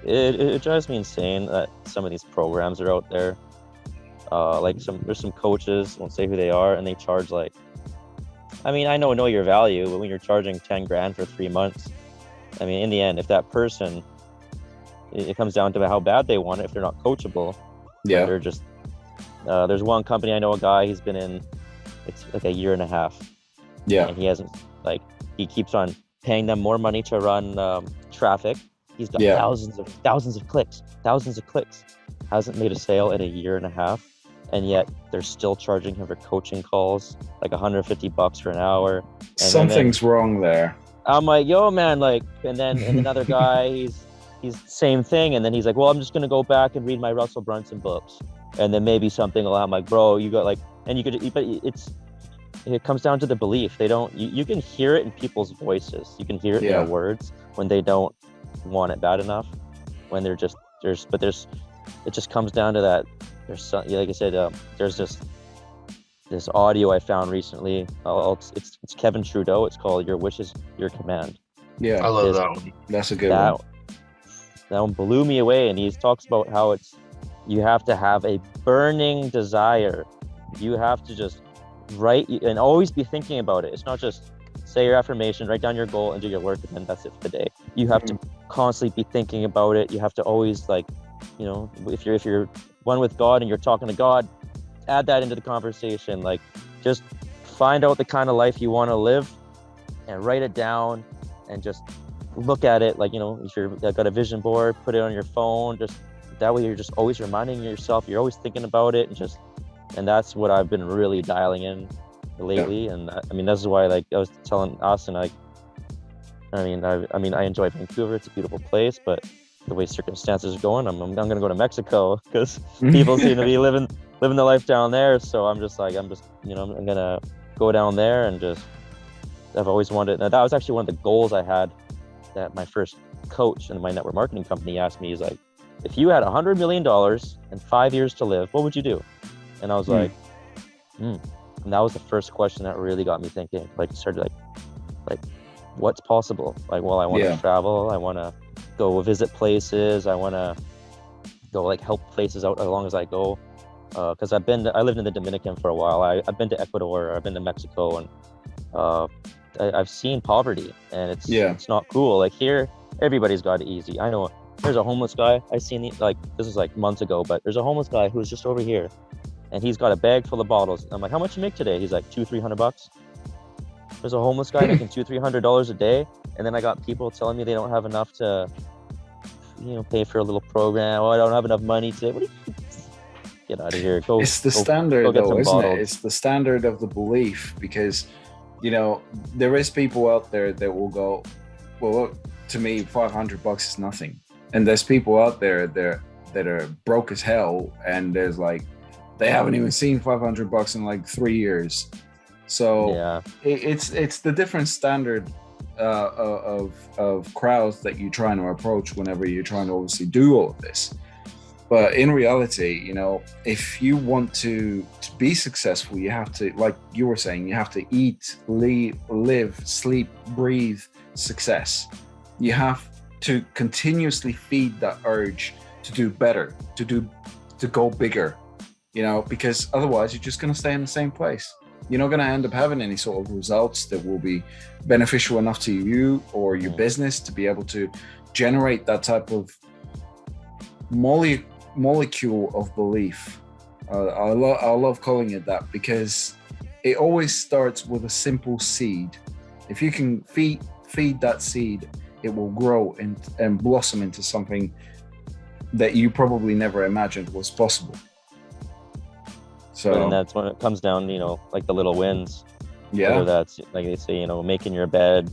It drives me insane that some of these programs are out there. There's some coaches, won't say who they are, and they charge like, I know your value, but when you're charging 10 grand for 3 months, in the end, if that person, it comes down to how bad they want it. If they're not coachable, they're just, there's one company, I know a guy, he's been in, it's like a year and a half. And he hasn't, he keeps on paying them more money to run traffic. He's got thousands of clicks, hasn't made a sale in a year and a half. And yet they're still charging him for coaching calls, like $150 for an hour. And
something's wrong there.
I'm like, yo, man, and then another guy, he's same thing. And then he's like, well, I'm just going to go back and read my Russell Brunson books. And then maybe something will happen. I'm like, bro, you got and you could, but it comes down to the belief. They don't, you can hear it in people's voices. You can hear it in their words when they don't want it bad enough, when they're just, there's it just comes down to that. There's some, like I said, there's this audio I found recently. It's Kevin Trudeau. It's called "Your Wish Is Your Command."
Yeah,
I love that one.
that's a good one.
That one blew me away, and he talks about how you have to have a burning desire. You have to just write and always be thinking about it. It's not just say your affirmation, write down your goal, and do your work, and then that's it for the day. You have to constantly be thinking about it. You have to always, like, you know, if you're one with God and you're talking to God, add that into the conversation. Like, just find out the kind of life you want to live and write it down and just look at it. Like, you know, if you've got a vision board, put it on your phone. Just that way you're just always reminding yourself, you're always thinking about it, and that's what I've been really dialing in lately. Yeah. And I mean, this is why, like I was telling Austin, I enjoy Vancouver. It's a beautiful place, but the way circumstances are going, I'm going to go to Mexico because people seem to be living the life down there. So I'm going to go down there and I've always wanted. Now, that was actually one of the goals I had that my first coach in my network marketing company asked me. He's like, if you had $100 million and 5 years to live, what would you do? And I was like, And that was the first question that really got me thinking. Like, started like what's possible? Like, well, I want to travel. I want to go visit places. I want to go, like, help places out as long as I go. Because I lived in the Dominican for a while. I've been to Ecuador. I've been to Mexico, and I've seen poverty, and it's not cool. Like, here, everybody's got it easy. I know there's a homeless guy. I seen this is like months ago, but there's a homeless guy who's just over here, and he's got a bag full of bottles. I'm like, how much you make today? He's like, $200-300. There's a homeless guy making $200-300 a day, and then I got people telling me they don't have enough to, you know, pay for a little program. Oh, I don't have enough money to. What do you? Get out of here.
It's the standard, though, isn't it? It's the standard of the belief, because, you know, there is people out there that will go, well, look, to me, $500 is nothing. And there's people out there that are broke as hell, and there's like, they haven't even seen $500 in like 3 years. So it's the different standard of crowds that you're trying to approach whenever you're trying to obviously do all of this. But in reality, you know, if you want to be successful, you have to, like you were saying, you have to eat, live, sleep, breathe success. You have to continuously feed that urge to do better, to go bigger, you know, because otherwise you're just going to stay in the same place. You're not going to end up having any sort of results that will be beneficial enough to you or your business to be able to generate that type of molecule of belief. I love calling it that, because it always starts with a simple seed. If you can feed that seed, it will grow and blossom into something that you probably never imagined was possible. So,
and that's when it comes down, you know, like the little wins.
Yeah.
Whether that's, like they say, you know, making your bed,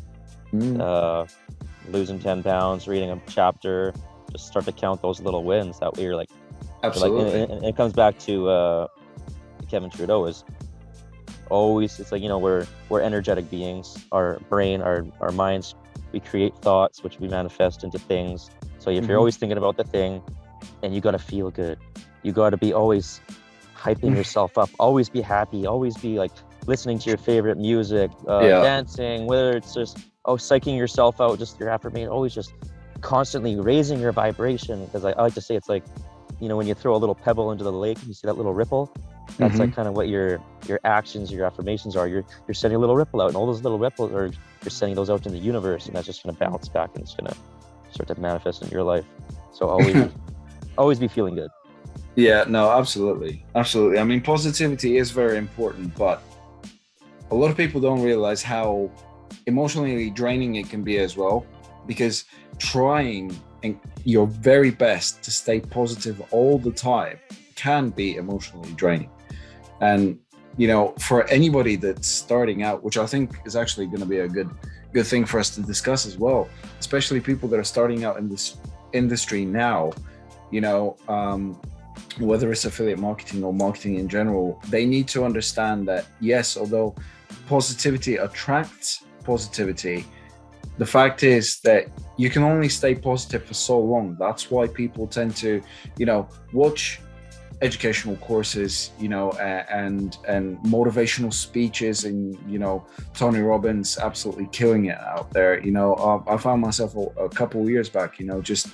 losing 10 pounds, reading a chapter. Just start to count those little wins. That way you're like,
absolutely.
Like, and it comes back to Kevin Trudeau is always, it's like, you know, we're energetic beings. Our brain, our minds, we create thoughts which we manifest into things. So if you're always thinking about the thing, and you got to feel good, you got to be always hyping yourself up, always be happy, always be like listening to your favorite music, dancing, whether it's just psyching yourself out, just your affirmation, always just constantly raising your vibration. Because I like to say, it's like, you know, when you throw a little pebble into the lake and you see that little ripple, that's like kind of what your actions, your affirmations are. You're sending a little ripple out, and all those little ripples are, you're sending those out in the universe, and that's just going to bounce back, and it's going to start to manifest in your life. So always be feeling good.
Yeah, no, absolutely. I mean, positivity is very important, but a lot of people don't realize how emotionally draining it can be as well, because trying your very best to stay positive all the time can be emotionally draining. And, you know, for anybody that's starting out, which I think is actually going to be a good thing for us to discuss as well, especially people that are starting out in this industry now, you know, whether it's affiliate marketing or marketing in general, they need to understand that, yes, although positivity attracts positivity, the fact is that you can only stay positive for so long. That's why people tend to, watch educational courses, and motivational speeches, and Tony Robbins absolutely killing it out there. I found myself a couple of years back, just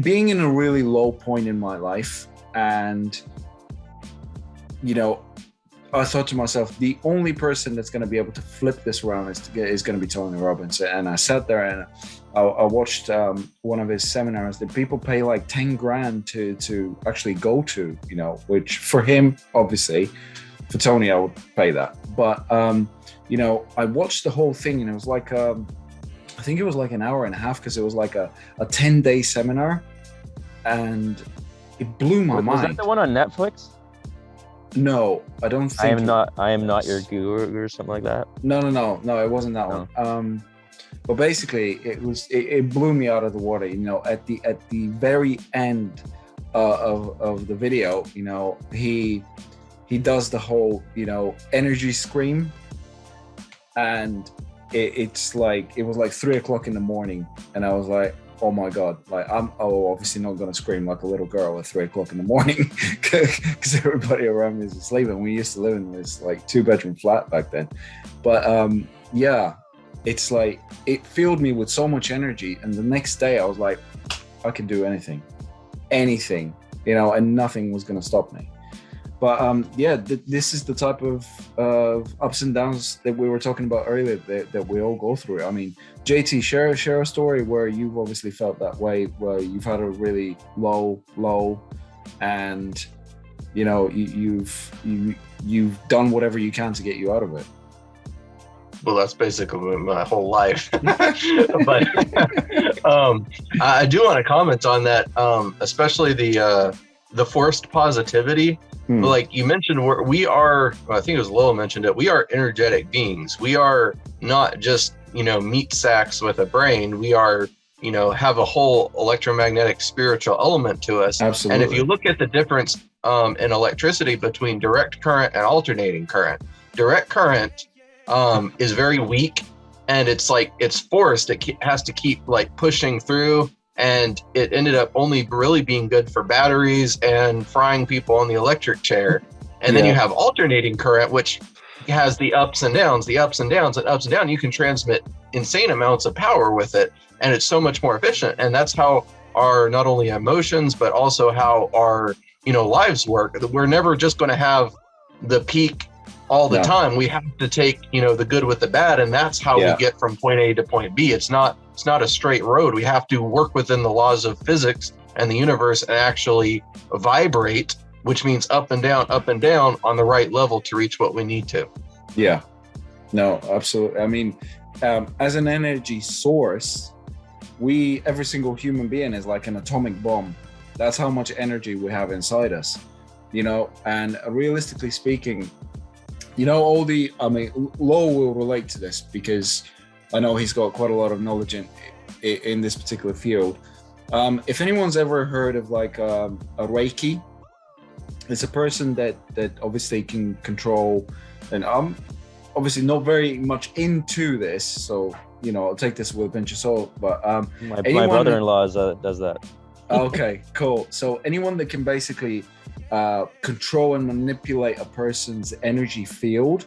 being in a really low point in my life, and I thought to myself, the only person that's going to be able to flip this around is going to be Tony Robbins. And I sat there and I watched one of his seminars that people pay like 10 grand to actually go to, which for him, obviously, for Tony, I would pay that. But, I watched the whole thing, and it was like, I think it was like an hour and a half, because it was like a 10-day seminar, and it blew my mind.
Was that the one on Netflix?
No, I don't think.
I am not your guru or something like that.
No, it wasn't that one. But basically, it blew me out of the water. At the very end of the video, he does the whole energy scream, and it was like 3:00 in the morning, and I was like, oh my God, like I'm obviously not going to scream like a little girl at 3:00 in the morning, because everybody around me is asleep, and we used to live in this like 2-bedroom flat back then. But yeah, it's like it filled me with so much energy, and the next day I was like, I can do anything, and nothing was going to stop me. But this is the type of ups and downs that we were talking about earlier that we all go through. I mean, JT, share a story where you've obviously felt that way, where you've had a really low, and you've done whatever you can to get you out of it.
Well, that's basically my whole life. But I do want to comment on that, especially the forced positivity. Like you mentioned, we are, I think it was Lowell mentioned it, we are energetic beings. We are not just, meat sacks with a brain. We are, have a whole electromagnetic spiritual element to us.
Absolutely.
And if you look at the difference in electricity between direct current and alternating current, direct current is very weak, and it's forced. It has to keep like pushing through. And it ended up only really being good for batteries and frying people on the electric chair. And then you have alternating current, which has the ups and downs, and ups and downs. You can transmit insane amounts of power with it. And it's so much more efficient. And that's how our not only emotions, but also how our, lives work. We're never just going to have the peak all the time. We have to take, the good with the bad. And that's how we get from point A to point B. It's not a straight road. We have to work within the laws of physics and the universe and actually vibrate, which means up and down on the right level to reach what we need to.
Yeah, no, absolutely. I mean, as an energy source, every single human being is like an atomic bomb. That's how much energy we have inside us, and realistically speaking, Lowell will relate to this, because I know he's got quite a lot of knowledge in this particular field. If anyone's ever heard of like a Reiki, it's a person that obviously can control, and I'm obviously not very much into this, so I'll take this with a pinch of salt. But
my brother-in-law does that.
Okay, cool. So anyone that can basically control and manipulate a person's energy field,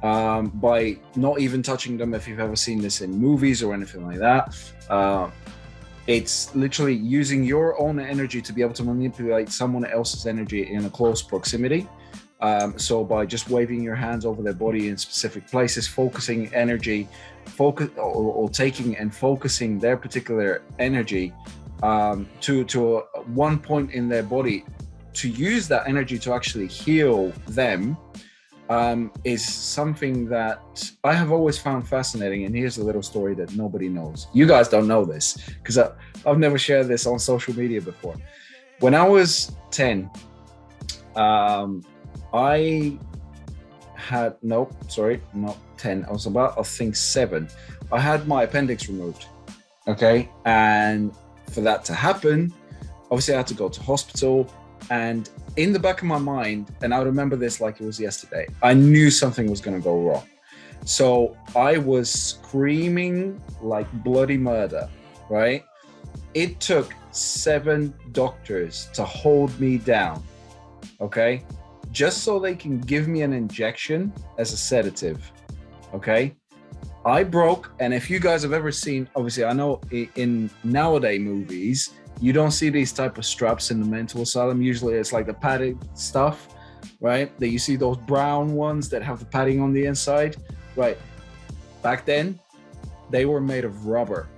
by not even touching them, if you've ever seen this in movies or anything like that, it's literally using your own energy to be able to manipulate someone else's energy in a close proximity. So by just waving your hands over their body in specific places, focusing energy, or taking and focusing their particular energy to one point in their body, to use that energy to actually heal them, is something that I have always found fascinating. And here's a little story that nobody knows. You guys don't know this, because I've never shared this on social media before. When I was 10, I had, not 10. I was about, I think 7. I had my appendix removed. Okay. And for that to happen, obviously I had to go to hospital. And in the back of my mind, and I remember this like it was yesterday, I knew something was going to go wrong. So I was screaming like bloody murder, right? It took 7 doctors to hold me down, okay? Just so they can give me an injection as a sedative, okay? I broke, and if you guys have ever seen, obviously I know in nowadays movies, you don't see these type of straps in the mental asylum. Usually it's like the padded stuff, right? That you see those brown ones that have the padding on the inside, right? Back then, they were made of rubber,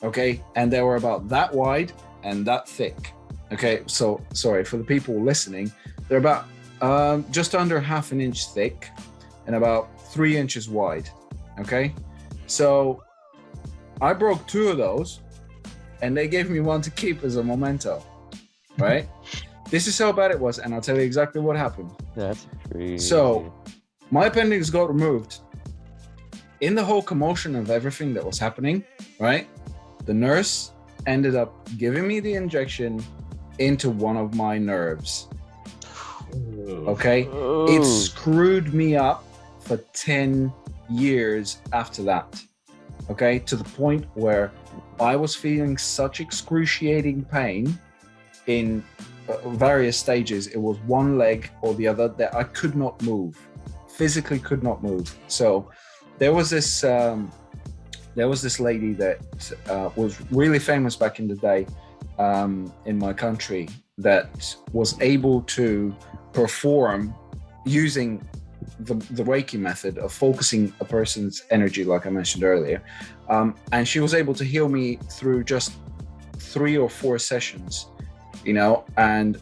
okay? And they were about that wide and that thick, okay? So, sorry, for the people listening, they're about just under half an inch thick and about 3 inches wide, okay? So I broke 2 of those and they gave me one to keep as a memento, right? This is how bad it was, and I'll tell you exactly what happened.
That's crazy.
So my appendix got removed. In the whole commotion of everything that was happening, right? The nurse ended up giving me the injection into one of my nerves. Okay? It screwed me up for 10 years after that. Okay? To the point where I was feeling such excruciating pain in various stages. It was one leg or the other that I could not move, physically could not move. So there was this lady that was really famous back in the day in my country that was able to perform using the Reiki method of focusing a person's energy, like I mentioned earlier. And she was able to heal me through just 3 or 4 sessions, you know, and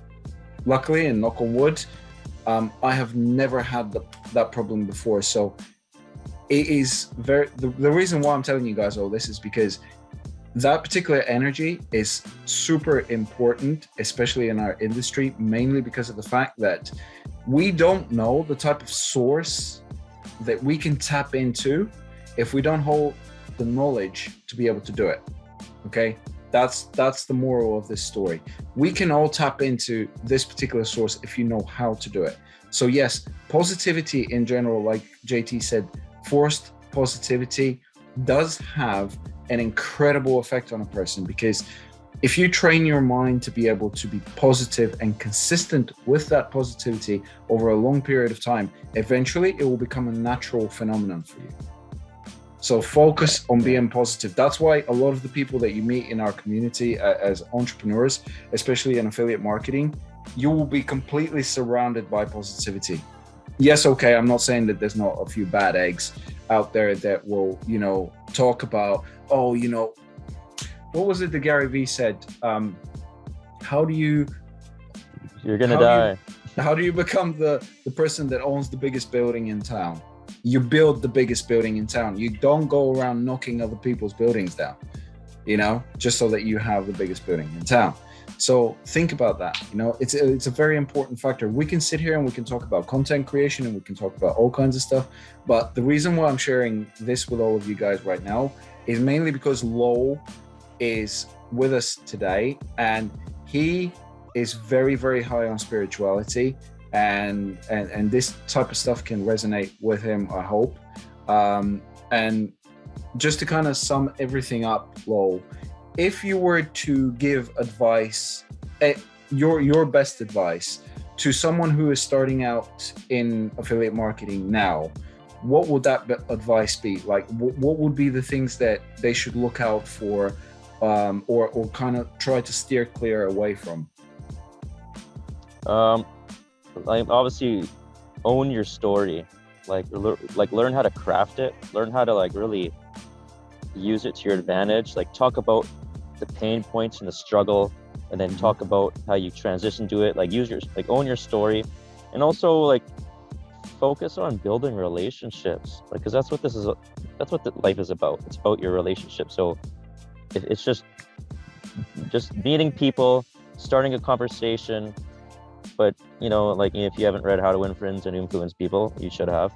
luckily, and knock on wood, I have never had that problem before. So it is the reason why I'm telling you guys all this is because that particular energy is super important, especially in our industry, mainly because of the fact that we don't know the type of source that we can tap into if we don't hold the knowledge to be able to do it. Okay, that's the moral of this story. We can all tap into this particular source if you know how to do it. So yes, positivity in general, like JT said, forced positivity does have an incredible effect on a person, because if you train your mind to be able to be positive and consistent with that positivity over a long period of time, eventually it will become a natural phenomenon for you. So focus on being positive. That's why a lot of the people that you meet in our community as entrepreneurs, especially in affiliate marketing, you will be completely surrounded by positivity. Yes, okay, I'm not saying that there's not a few bad eggs out there that will, you know, talk about, oh, you know, what was it that Gary Vee said? How do you...
You're gonna die.
How do you become the person that owns the biggest building in town? You build the biggest building in town. You don't go around knocking other people's buildings down, you know, just so that you have the biggest building in town. So think about that. You know, it's a very important factor. We can sit here and we can talk about content creation and we can talk about all kinds of stuff. But the reason why I'm sharing this with all of you guys right now is mainly because Lowell is with us today, and he is very, very high on spirituality, and this type of stuff can resonate with him, I hope. And just to kind of sum everything up, Lowell, if you were to give advice, your best advice to someone who is starting out in affiliate marketing now, what would that advice be? Like, what would be the things that they should look out for, or kind of try to steer clear away from?
Like, obviously, own your story. Like learn how to craft it. Learn how to like really use it to your advantage. Like, talk about the pain points and the struggle, and then talk about how you transition to it. Like, own your story, and also like focus on building relationships. Like, because that's what life is about. It's about your relationship. So it's just meeting people, starting a conversation. But, you know, like, if you haven't read How to Win Friends and Influence People, you should have.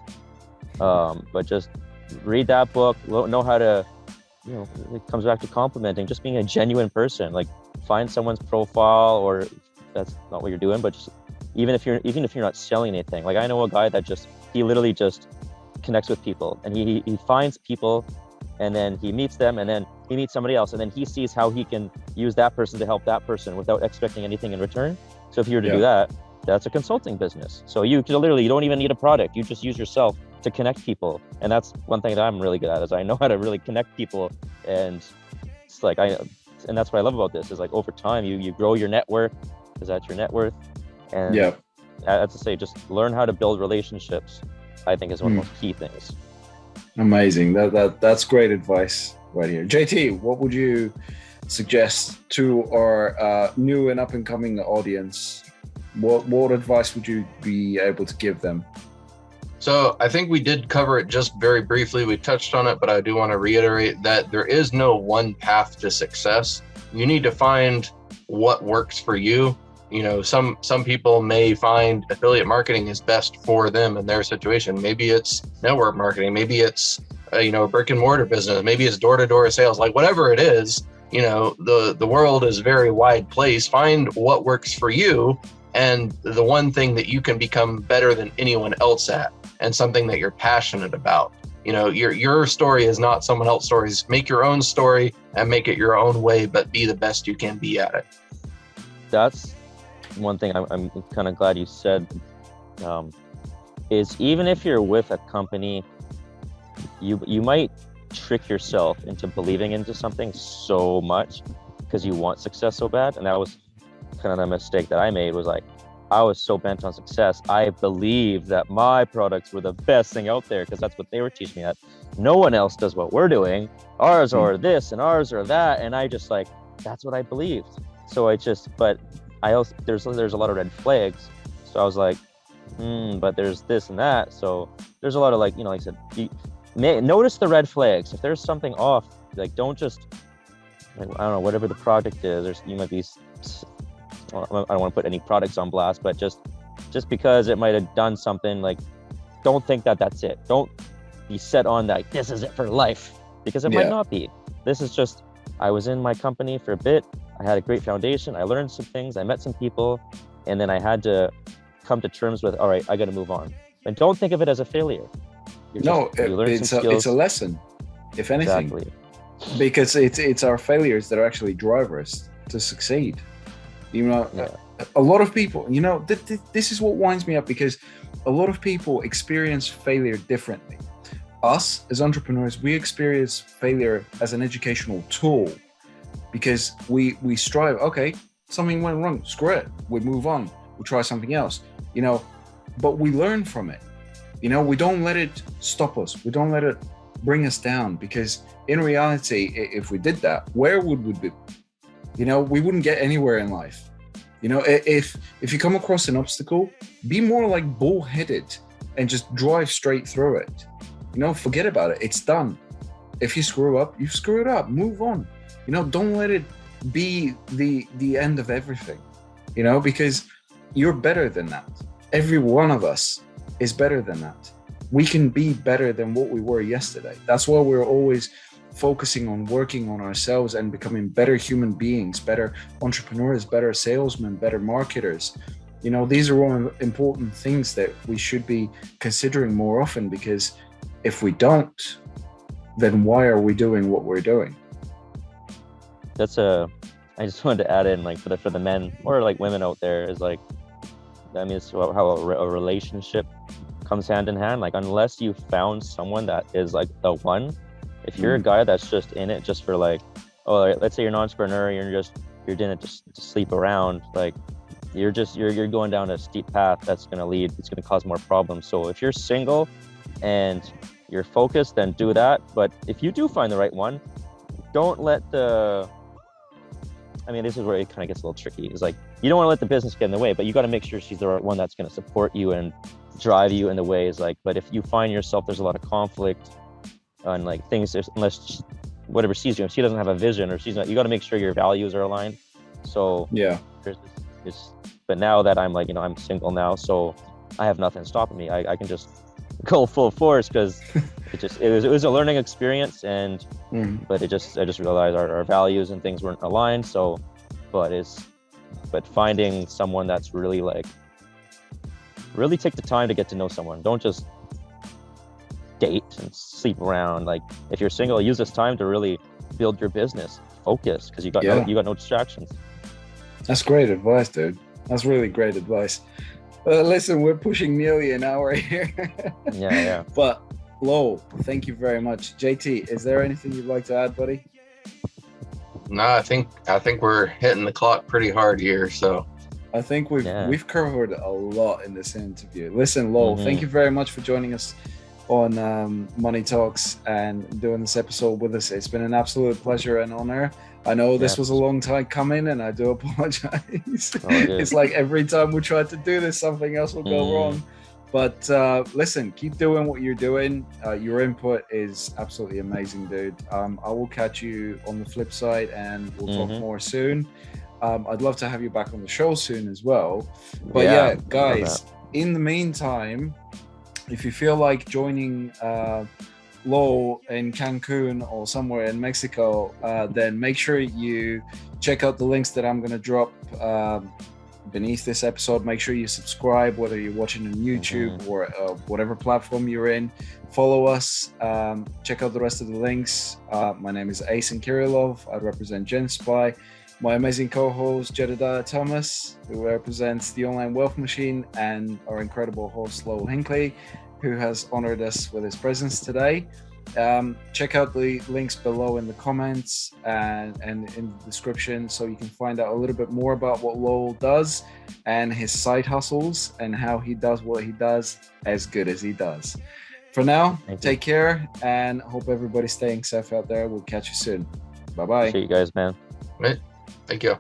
But just read that book, know how to, you know, it comes back to complimenting, just being a genuine person. Like, find someone's profile, or that's not what you're doing, but just even if you're not selling anything. Like, I know a guy that he literally just connects with people, and he finds people, and then he meets them, and then he meets somebody else, and then he sees how he can use that person to help that person without expecting anything in return. So if you were to do that, that's a consulting business. So you don't even need a product. You just use yourself to connect people. And that's one thing that I'm really good at, is I know how to really connect people. And it's like, and that's what I love about this, is like over time, you grow your network, because that's your net worth. And as I say, just learn how to build relationships, I think, is one of the most key things.
Amazing. That's great advice right here. JT, what would you suggest to our new and up and coming audience? What advice would you be able to give them?
So I think we did cover it just very briefly. We touched on it, but I do want to reiterate that there is no one path to success. You need to find what works for you. You know, some people may find affiliate marketing is best for them in their situation. Maybe it's network marketing. Maybe it's a brick and mortar business. Maybe it's door-to-door sales. Like whatever it is, the world is a very wide place. Find what works for you, and the one thing that you can become better than anyone else at, and something that you're passionate about. Your story is not someone else's stories. Make your own story and make it your own way, but be the best you can be at it.
That's one thing I'm kind of glad you said, is even if you're with a company, you might trick yourself into believing into something so much because you want success so bad. And that was kind of the mistake that I made, was like, I was so bent on success. I believed that my products were the best thing out there, because that's what they were teaching me, that no one else does what we're doing. Ours are this and ours are that. And I just that's what I believed. So but I also, there's a lot of red flags. So I was like, but there's this and that. So there's a lot of like I said, notice the red flags. If there's something off, don't just, I don't know, whatever the product is, you might be, I don't want to put any products on blast, but just because it might have done something, don't think that that's it. Don't be set on that this is it for life, because it might not be. This is just, I was in my company for a bit. I had a great foundation. I learned some things. I met some people, and then I had to come to terms with, all right, I got to move on. And don't think of it as a failure.
It's a lesson, if anything.
Exactly.
Because it's our failures that are actually drive us to succeed. A lot of people, this is what winds me up, because a lot of people experience failure differently. Us as entrepreneurs, we experience failure as an educational tool, because we strive, okay, something went wrong, screw it, we move on, we try something else, but we learn from it. We don't let it stop us. We don't let it bring us down, because in reality, if we did that, where would we be? We wouldn't get anywhere in life. If you come across an obstacle, be more like bullheaded and just drive straight through it. Forget about it. It's done. If you screw up, you screw it up. Move on. Don't let it be the end of everything. Because you're better than that. Every one of us is better than that. We can be better than what we were yesterday. That's why we're always focusing on working on ourselves and becoming better human beings, better entrepreneurs, better salesmen, better marketers. These are all important things that we should be considering more often, because if we don't, then why are we doing what we're doing?
I just wanted to add in, for the men or women out there, is it's how a relationship comes hand in hand. Unless you found someone that is the one, if you're a guy that's just in it just for let's say you're an entrepreneur, you're in it just to sleep around, you're going down a steep path that's going to cause more problems. So if you're single and you're focused, then do that. But if you do find the right one, don't let this is where it kind of gets a little tricky. It's you don't want to let the business get in the way, but you got to make sure she's the right one that's going to support you and drive you in the ways. But if you find yourself, there's a lot of conflict on things, unless whatever she's doing, she doesn't have a vision, or she's not, you got to make sure your values are aligned. So there's this, but now that I'm I'm single now, so I have nothing stopping me. I can just go full force, because it was a learning experience, and but I just realized our values and things weren't aligned. So but finding someone that's really really take the time to get to know someone. Don't just date and sleep around. Like if you're single, use this time to really build your business, focus, because you got no distractions.
That's great advice, dude. That's really great advice. Listen, we're pushing nearly an hour here.
Yeah.
But Lowell, thank you very much. JT, is there anything you'd like to add, buddy?
No, I think we're hitting the clock pretty hard here. So
I think we've covered a lot in this interview. Listen, Lowell, thank you very much for joining us on Money Talks and doing this episode with us. It's been an absolute pleasure and honor. I know this was a long time coming, and I do apologize. It's like every time we try to do this, something else will go wrong. But listen, keep doing what you're doing. Your input is absolutely amazing, dude. I will catch you on the flip side, and we'll talk more soon. I'd love to have you back on the show soon as well. But guys, in the meantime, if you feel like joining Lowell in Cancun or somewhere in Mexico, then make sure you check out the links that I'm going to drop beneath this episode. Make sure you subscribe, whether you're watching on YouTube or whatever platform you're in. Follow us. Check out the rest of the links. My name is Asen Kirillov. I represent GENSPI. My amazing co-host, Jedediah Thomas, who represents the Online Wealth Machine, and our incredible host, Lowell Hinkley, who has honored us with his presence today. Check out the links below in the comments and in the description, so you can find out a little bit more about what Lowell does and his side hustles and how he does what he does as good as he does. For now, take care, and hope everybody's staying safe out there. We'll catch you soon. Bye-bye.
See you guys, man.
Thank you.